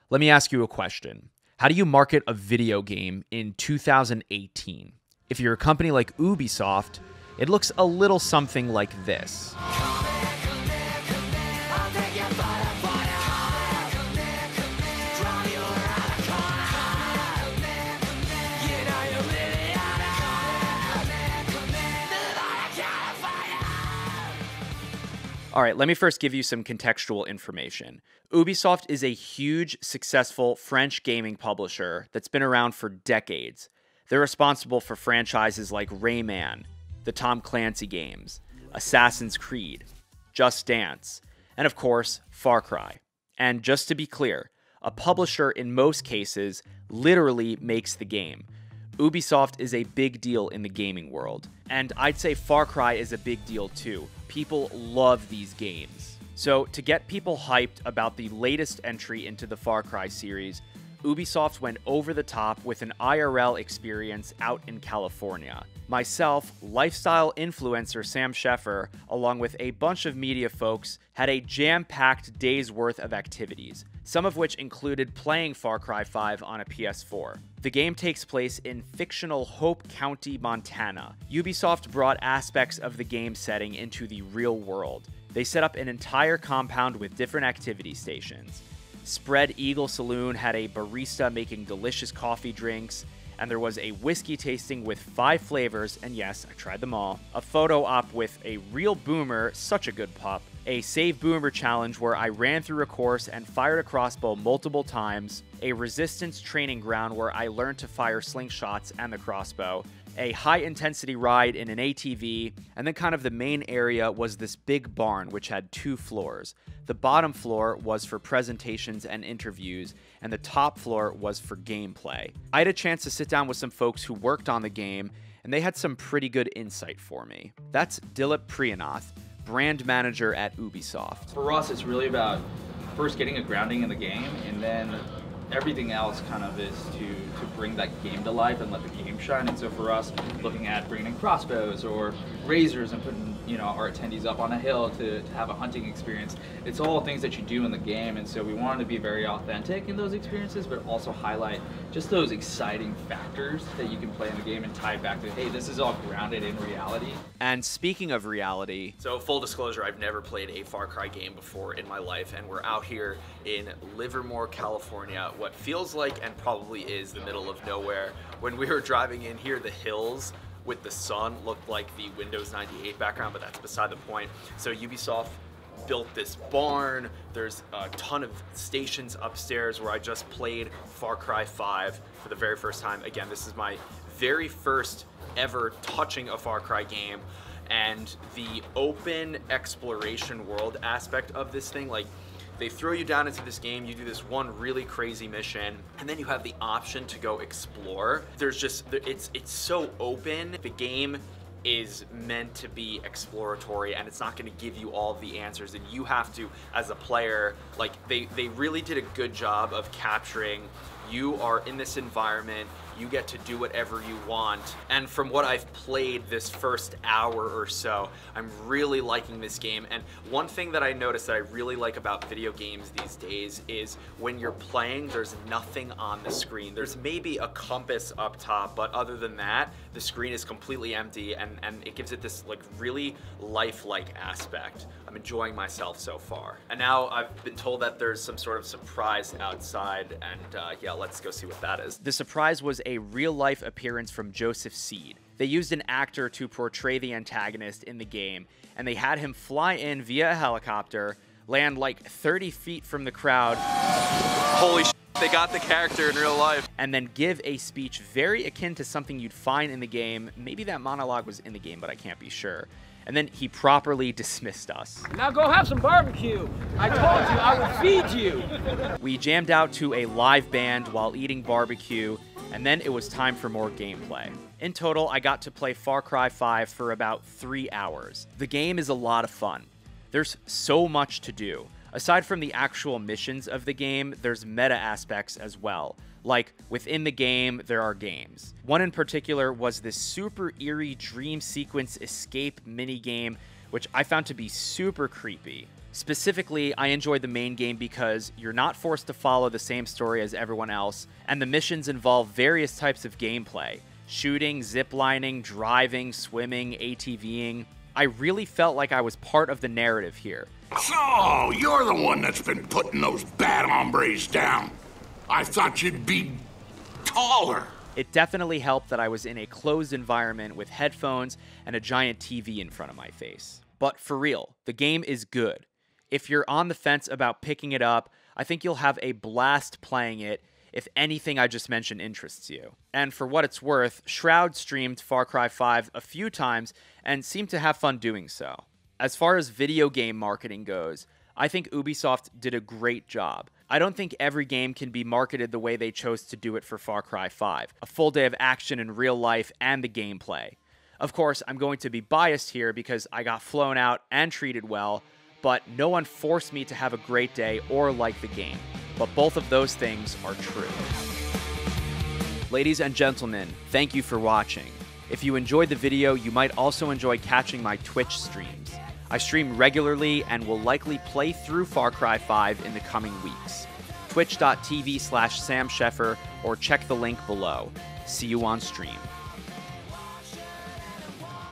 Let me ask you a question. How do you market a video game in 2018? If you're a company like Ubisoft, it looks a little something like this. All right, let me first give you some contextual information. Ubisoft is a huge, successful French gaming publisher that's been around for decades. They're responsible for franchises like Rayman, the Tom Clancy games, Assassin's Creed, Just Dance, and of course, Far Cry. And just to be clear, a publisher in most cases literally makes the game. Ubisoft is a big deal in the gaming world, and I'd say Far Cry is a big deal too. People love these games. So to get people hyped about the latest entry into the Far Cry series, Ubisoft went over the top with an IRL experience out in California. Myself, lifestyle influencer Sam Sheffer, along with a bunch of media folks, had a jam-packed day's worth of activities, some of which included playing Far Cry 5 on a PS4. The game takes place in fictional Hope County, Montana. Ubisoft brought aspects of the game setting into the real world. They set up an entire compound with different activity stations. Spread Eagle Saloon had a barista making delicious coffee drinks, and there was a whiskey tasting with 5 flavors, and yes, I tried them all. A photo op with a real boomer, such a good pup. A save boomer challenge where I ran through a course and fired a crossbow multiple times. A resistance training ground where I learned to fire slingshots and the crossbow. A high-intensity ride in an ATV, and then kind of the main area was this big barn which had 2 floors. The bottom floor was for presentations and interviews, and the top floor was for gameplay. I had a chance to sit down with some folks who worked on the game, and they had some pretty good insight for me. That's Dilip Priyanath, brand manager at Ubisoft. For us, it's really about first getting a grounding in the game, and then everything else kind of is to bring that game to life and let the game shine. And so for us, looking at bringing in crossbows or razors and putting our attendees up on a hill to have a hunting experience, it's all things that you do in the game. And so we wanted to be very authentic in those experiences, but also highlight just those exciting factors that you can play in the game and tie back to, hey, this is all grounded in reality. And speaking of reality, so full disclosure, I've never played a Far Cry game before in my life, and we're out here in Livermore, California, what feels like and probably is the middle of nowhere. When we were driving in here, the hills with the sun looked like the Windows 98 background, but that's beside the point. So Ubisoft built this barn. There's a ton of stations upstairs where I just played Far Cry 5 for the very first time. Again, this is my very first ever touching a Far Cry game, and the open exploration world aspect of this thing, like, they throw you down into this game, you do this one really crazy mission, and then you have the option to go explore. There's just, it's so open. The game is meant to be exploratory, and it's not going to give you all the answers, and you have to, as a player, like, they really did a good job of capturing, you are in this environment, you get to do whatever you want. And from what I've played this first hour or so, I'm really liking this game. And one thing that I noticed that I really like about video games these days is when you're playing, there's nothing on the screen. There's maybe a compass up top, but other than that, the screen is completely empty, and it gives it this like really lifelike aspect. I'm enjoying myself so far. And now I've been told that there's some sort of surprise outside, and yeah, let's go see what that is. The surprise was a real-life appearance from Joseph Seed. They used an actor to portray the antagonist in the game, and they had him fly in via a helicopter, land like 30 feet from the crowd. Holy shit, they got the character in real life. And then give a speech very akin to something you'd find in the game. Maybe that monologue was in the game, but I can't be sure. And then he properly dismissed us. Now go have some barbecue. I told you I would feed you. We jammed out to a live band while eating barbecue, and then it was time for more gameplay. In total, I got to play Far Cry 5 for about 3 hours. The game is a lot of fun. There's so much to do. Aside from the actual missions of the game, there's meta aspects as well. Like, within the game, there are games. One in particular was this super eerie dream sequence escape minigame, which I found to be super creepy. Specifically, I enjoy the main game because you're not forced to follow the same story as everyone else, and the missions involve various types of gameplay: shooting, ziplining, driving, swimming, ATVing. I really felt like I was part of the narrative here. So, you're the one that's been putting those bad hombres down. I thought you'd be taller. It definitely helped that I was in a closed environment with headphones and a giant TV in front of my face. But for real, the game is good. If you're on the fence about picking it up, I think you'll have a blast playing it if anything I just mentioned interests you. And for what it's worth, Shroud streamed Far Cry 5 a few times and seemed to have fun doing so. As far as video game marketing goes, I think Ubisoft did a great job. I don't think every game can be marketed the way they chose to do it for Far Cry 5. A full day of action in real life and the gameplay. Of course, I'm going to be biased here because I got flown out and treated well, but no one forced me to have a great day or like the game. But both of those things are true. Ladies and gentlemen, thank you for watching. If you enjoyed the video, you might also enjoy catching my Twitch streams. I stream regularly and will likely play through Far Cry 5 in the coming weeks. Twitch.tv/Sam Sheffer or check the link below. See you on stream.